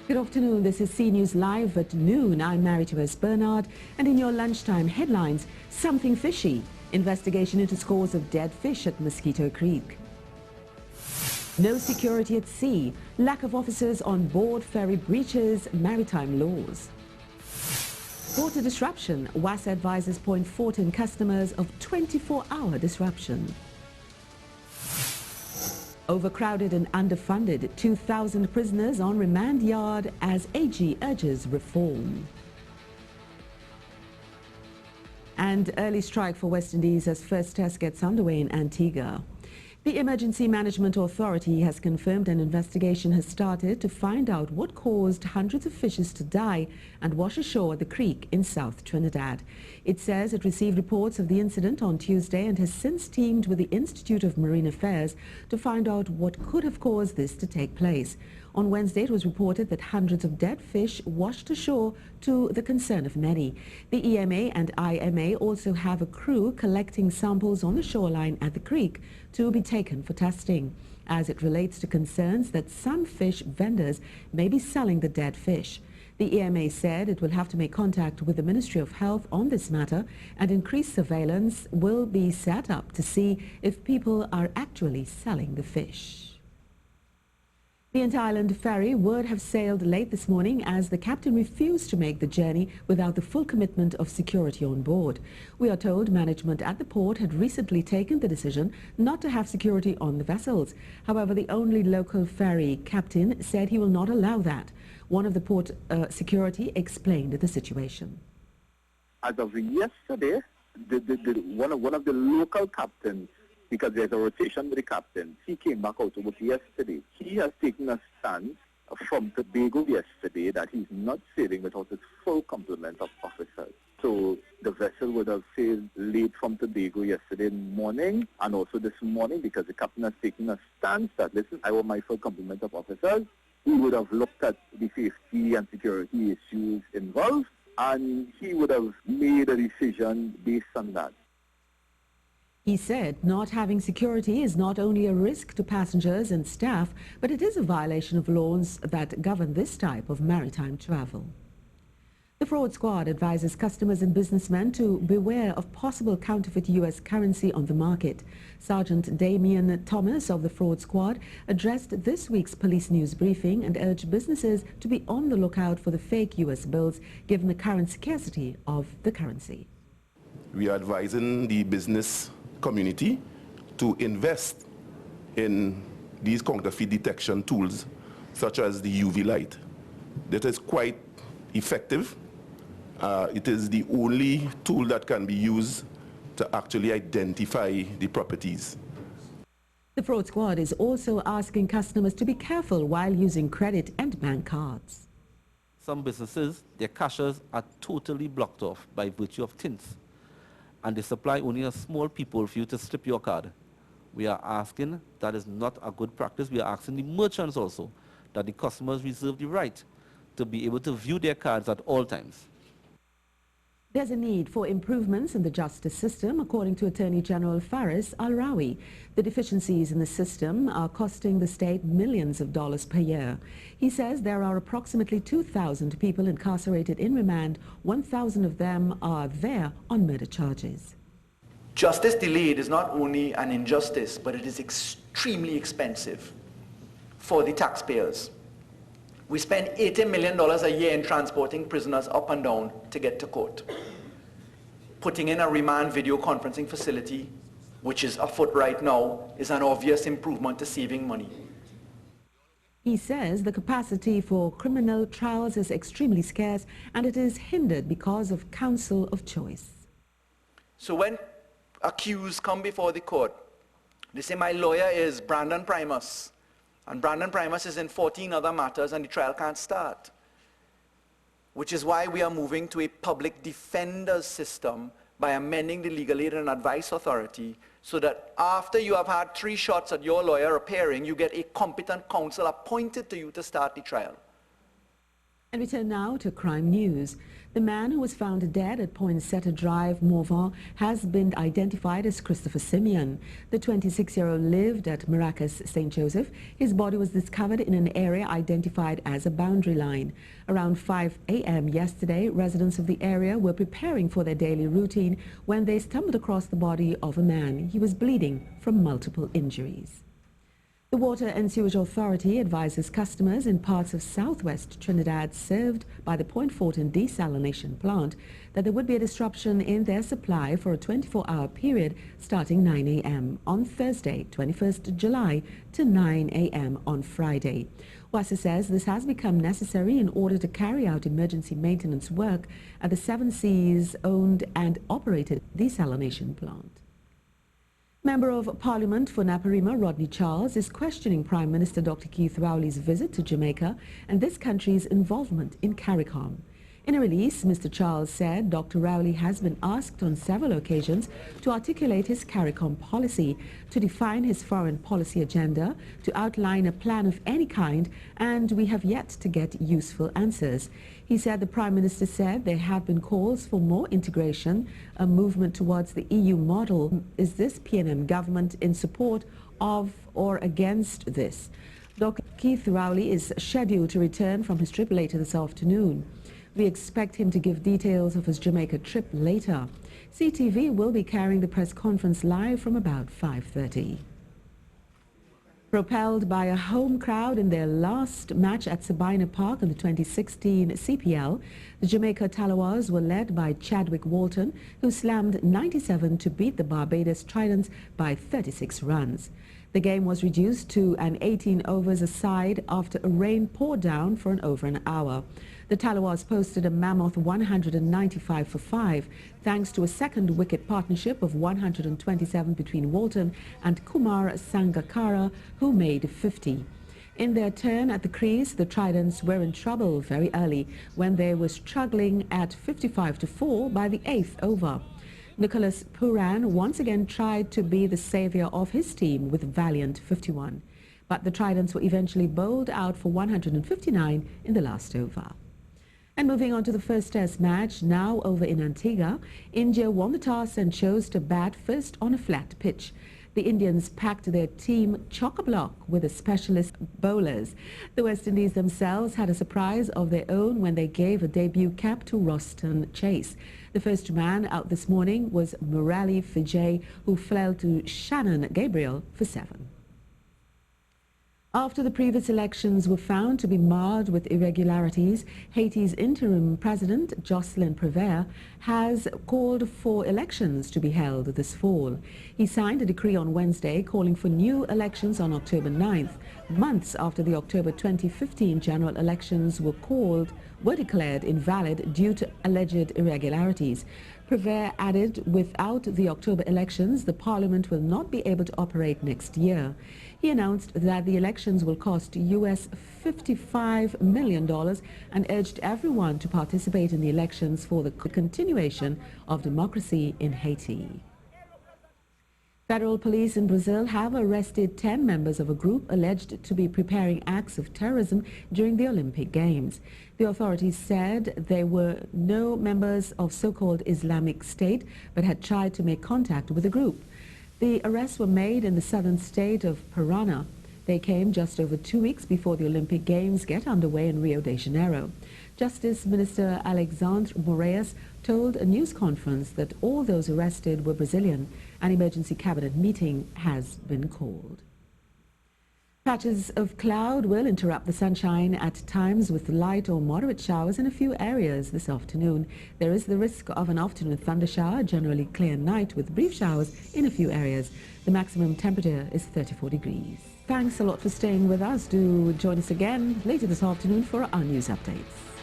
Good afternoon. This is C News Live at noon. I'm Maritime Bernard, and in your lunchtime headlines, something fishy. Investigation into scores of dead fish at Mosquito Creek. No security at sea. Lack of officers on board ferry breaches maritime laws. Water disruption. WASA advises 0.14 customers of 24-hour disruption. Overcrowded and underfunded, 2,000 prisoners on Remand Yard as AG urges reform. And early strike for West Indies as first test gets underway in Antigua. The Emergency Management Authority has confirmed an investigation has started to find out what caused hundreds of fishes to die and wash ashore at the creek in South Trinidad. It says it received reports of the incident on Tuesday and has since teamed with the Institute of Marine Affairs to find out what could have caused this to take place. On Wednesday, it was reported that hundreds of dead fish washed ashore, to the concern of many. The EMA and IMA also have a crew collecting samples on the shoreline at the creek to be taken for testing, as it relates to concerns that some fish vendors may be selling the dead fish. The EMA said it will have to make contact with the Ministry of Health on this matter, and increased surveillance will be set up to see if people are actually selling the fish. The inter-island ferry would have sailed late this morning as the captain refused to make the journey without the full commitment of security on board. We are told management at the port had recently taken the decision not to have security on the vessels. However, the only local ferry captain said he will not allow that. One of the port security explained the situation. As of yesterday, one of the local captains, because there's a rotation with the captain, he came back out to work yesterday. He has taken a stance from Tobago yesterday that he's not sailing without his full complement of officers. So the vessel would have sailed late from Tobago yesterday morning and also this morning, because the captain has taken a stance that, listen, I want my full complement of officers. He would have looked at the safety and security issues involved, and he would have made a decision based on that. He said not having security is not only a risk to passengers and staff, but it is a violation of laws that govern this type of maritime travel. The fraud squad advises customers and businessmen to beware of possible counterfeit U.S. currency on the market. Sergeant Damian Thomas of the fraud squad addressed this week's police news briefing and urged businesses to be on the lookout for the fake U.S. bills, given the current scarcity of the currency. We are advising the business community to invest in these counterfeit detection tools, such as the UV light. That is quite effective. It is the only tool that can be used to actually identify the properties. The fraud squad is also asking customers to be careful while using credit and bank cards. Some businesses, their cashiers are totally blocked off by virtue of tints, and they supply only a small people for you to slip your card. We are asking, that is not a good practice. We are asking the merchants also that the customers reserve the right to be able to view their cards at all times. There's a need for improvements in the justice system, according to Attorney General Faris Al-Rawi. The deficiencies in the system are costing the state millions of dollars per year. He says there are approximately 2,000 people incarcerated in remand. 1,000 of them are there on murder charges. Justice delayed is not only an injustice, but it is extremely expensive for the taxpayers. We spend $80 million a year in transporting prisoners up and down to get to court. Putting in a remand video conferencing facility, which is afoot right now, is an obvious improvement to saving money. He says the capacity for criminal trials is extremely scarce, and it is hindered because of counsel of choice. So when accused come before the court, they say, my lawyer is Brandon Primus, and Brandon Primus is in 14 other matters, and the trial can't start. Which is why we are moving to a public defender's system by amending the Legal Aid and Advice Authority, so that after you have had 3 shots at your lawyer appearing, you get a competent counsel appointed to you to start the trial. And we turn now to crime news. The man who was found dead at Poinsetta Drive, Morvan, has been identified as Christopher Simeon. The 26-year-old lived at Maracas, St. Joseph. His body was discovered in an area identified as a boundary line. Around 5 a.m. yesterday, residents of the area were preparing for their daily routine when they stumbled across the body of a man. He was bleeding from multiple injuries. The Water and Sewage Authority advises customers in parts of southwest Trinidad served by the Point Fortin desalination plant that there would be a disruption in their supply for a 24-hour period starting 9 a.m. on Thursday, 21st July to 9 a.m. on Friday. WASA says this has become necessary in order to carry out emergency maintenance work at the Seven Seas owned and operated desalination plant. Member of Parliament for Naparima, Rodney Charles, is questioning Prime Minister Dr. Keith Rowley's visit to Jamaica and this country's involvement in CARICOM. In a release, Mr. Charles said Dr. Rowley has been asked on several occasions to articulate his CARICOM policy, to define his foreign policy agenda, to outline a plan of any kind, and we have yet to get useful answers. He said the Prime Minister said there have been calls for more integration, a movement towards the EU model. Is this PNM government in support of or against this? Dr. Keith Rowley is scheduled to return from his trip later this afternoon. We expect him to give details of his Jamaica trip later. CTV will be carrying the press conference live from about 5:30. Propelled by a home crowd in their last match at Sabina Park in the 2016 CPL, the Jamaica Talawas were led by Chadwick Walton, who slammed 97 to beat the Barbados Tridents by 36 runs. The game was reduced to an 18 overs aside after a rain poured down for over an hour. The Talawas posted a mammoth 195 for 5, thanks to a second wicket partnership of 127 between Walton and Kumar Sangakkara, who made 50. In their turn at the crease, the Tridents were in trouble very early when they were struggling at 55 to 4 by the 8th over. Nicholas Puran once again tried to be the saviour of his team with valiant 51, but the Tridents were eventually bowled out for 159 in the last over. And moving on to the first test match, now over in Antigua, India won the toss and chose to bat first on a flat pitch. The Indians packed their team chock-a-block with the specialist bowlers. The West Indies themselves had a surprise of their own when they gave a debut cap to Roston Chase. The first man out this morning was Murali Vijay, who fell to Shannon Gabriel for 7. After the previous elections were found to be marred with irregularities, Haiti's interim president, Jocelyn Prévert, has called for elections to be held this fall. He signed a decree on Wednesday calling for new elections on October 9th, months after the October 2015 general elections were declared invalid due to alleged irregularities. Prévert added, without the October elections, the parliament will not be able to operate next year. He announced that the elections will cost US $55 million and urged everyone to participate in the elections for the continuation of democracy in Haiti. Federal police in Brazil have arrested 10 members of a group alleged to be preparing acts of terrorism during the Olympic Games. The authorities said they were no members of so-called Islamic State but had tried to make contact with the group. The arrests were made in the southern state of Parana. They came just over 2 weeks before the Olympic Games get underway in Rio de Janeiro. Justice Minister Alexandre Moraes told a news conference that all those arrested were Brazilian. An emergency cabinet meeting has been called. Patches of cloud will interrupt the sunshine at times with light or moderate showers in a few areas this afternoon. There is the risk of an afternoon thundershower, generally clear night with brief showers in a few areas. The maximum temperature is 34 degrees. Thanks a lot for staying with us. Do join us again later this afternoon for our news updates.